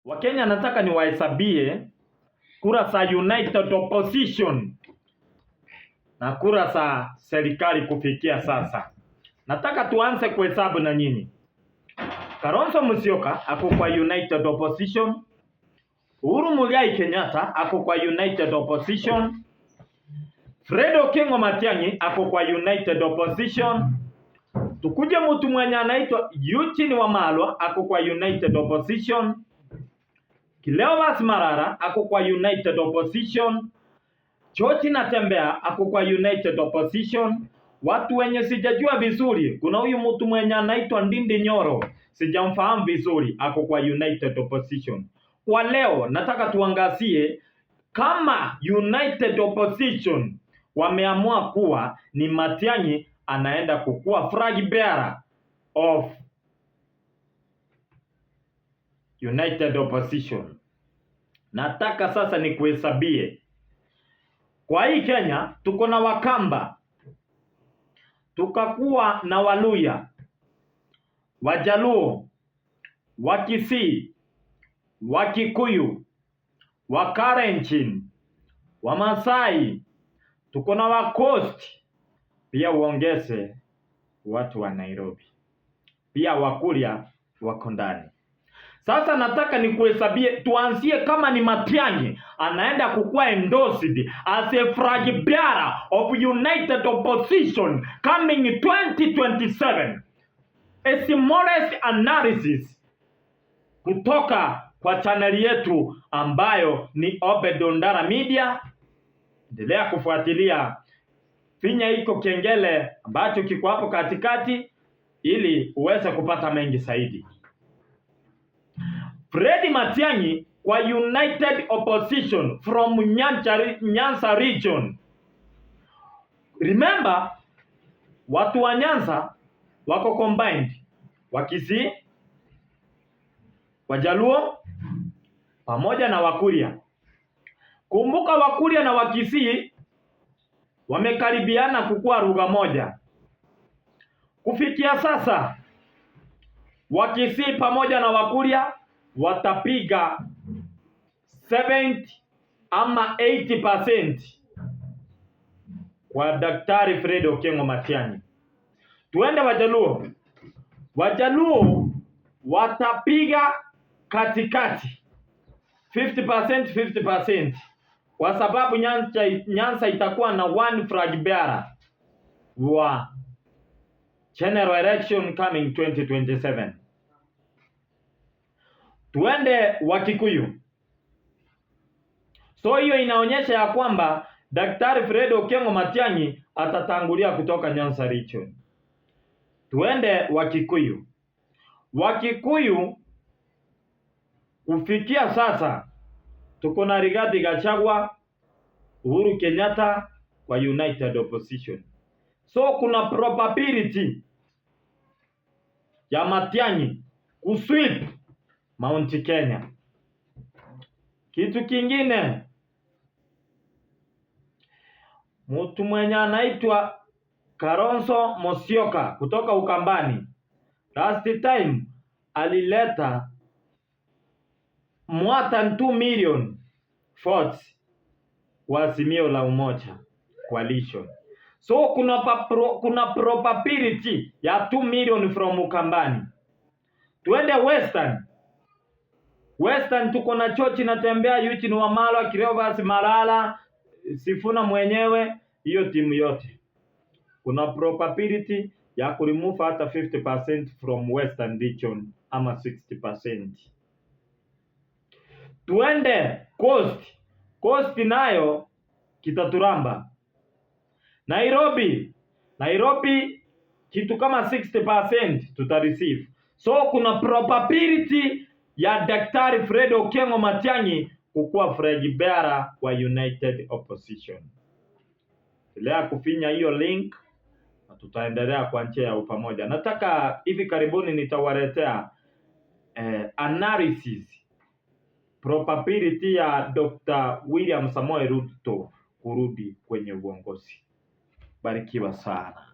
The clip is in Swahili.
Wakenya nataka niwahesabie kura za United Opposition na kura za serikali kufikia sasa. Nataka tuanze kuhesabu na nyinyi. Kalonzo Musyoka ako kwa United Opposition. Uhuru Muigai Kenyatta ako kwa United Opposition. Fred Okengo Matiang'i ako kwa United Opposition. Tukuje mtu mwenye anaitwa Eugene Wamalwa ako kwa United Opposition. Cleophas Malala ako kwa United Opposition. George Natembeya ako kwa United Opposition. Watu wenye sijajua vizuri, kuna huyu mtu mwenye anaitwa Ndindi Nyoro, sijamfahamu vizuri, ako kwa United Opposition. Kwa leo nataka tuangazie kama United Opposition wameamua kuwa ni Matiang'i anaenda kukuwa flag bearer of United Opposition. Nataka sasa ni kuhesabie. Kwa hii Kenya tuko na Wakamba, tukakuwa na Waluya, Wajaluo, Wakisii, Wakikuyu, Wakalenjin, Wamasai, tuko na Wacoast, pia uongeze watu wa Nairobi, pia Wakuria wako ndani. Sasa nataka nikuhesabie, tuanzie kama ni Matiang'i anaenda kukuwa endorsed as a flag bearer of United Opposition coming 2027. A smallest analysis kutoka kwa channel yetu ambayo ni Obed Ondara Media. Endelea kufuatilia, finya iko kengele ambacho kiko hapo katikati ili uweze kupata mengi zaidi. Fred Matiang'i kwa United Opposition from Nyanza region. Remember, watu wa Nyanza wako combined, Wakisii, Wajaluo pamoja na Wakuria. Kumbuka Wakuria na Wakisii wamekaribiana kukua lugha moja. Kufikia sasa Wakisii pamoja na Wakuria watapiga 70 ama 80% kwa Daktari Fred Okengo Matiang'i. Tuende Wajaluo. Wajaluo watapiga katikati 50% 50%, kwa sababu Nyanza itakuwa na one flag bearer wa general election coming 2027. Tuende Wakikuyu. So hiyo inaonyesha ya kwamba Daktari Fred Okengo Matiang'i atatangulia kutoka Nyanza region. Tuende Wakikuyu. Wakikuyu kufikia sasa tuko na Rigathi Gachagua, Uhuru Kenyatta kwa United Opposition. So kuna probability ya Matiang'i kusweep Mount Kenya. Kitu kingine, mtu mwenye anaitwa Kalonzo Musyoka kutoka Ukambani, last time alileta more than 2 million votes kwa Azimio la Umoja coalition. So kuna probability ya 2 million from Ukambani. Tuende Western tuko na George Natembeya, Eugene Wamalwa, Cleophas Malala, Sifuna mwenyewe, hiyo timu yote. Kuna probability ya kuremove hata 50% from Western region ama 60%. Tuende Coast nayo kitaturamba. Nairobi kitu kama 60% tutareceive. So kuna probability ya Daktari Fred Okengo Matiang'i kukuwa flag bearer wa United Opposition. Endelea kufinya hiyo link na tutaendelea kwa njia ya pamoja. Nataka hivi karibuni nitawaletea analysis probability ya Dr. William Samoei Ruto kurudi kwenye uongozi. Barikiwa sana.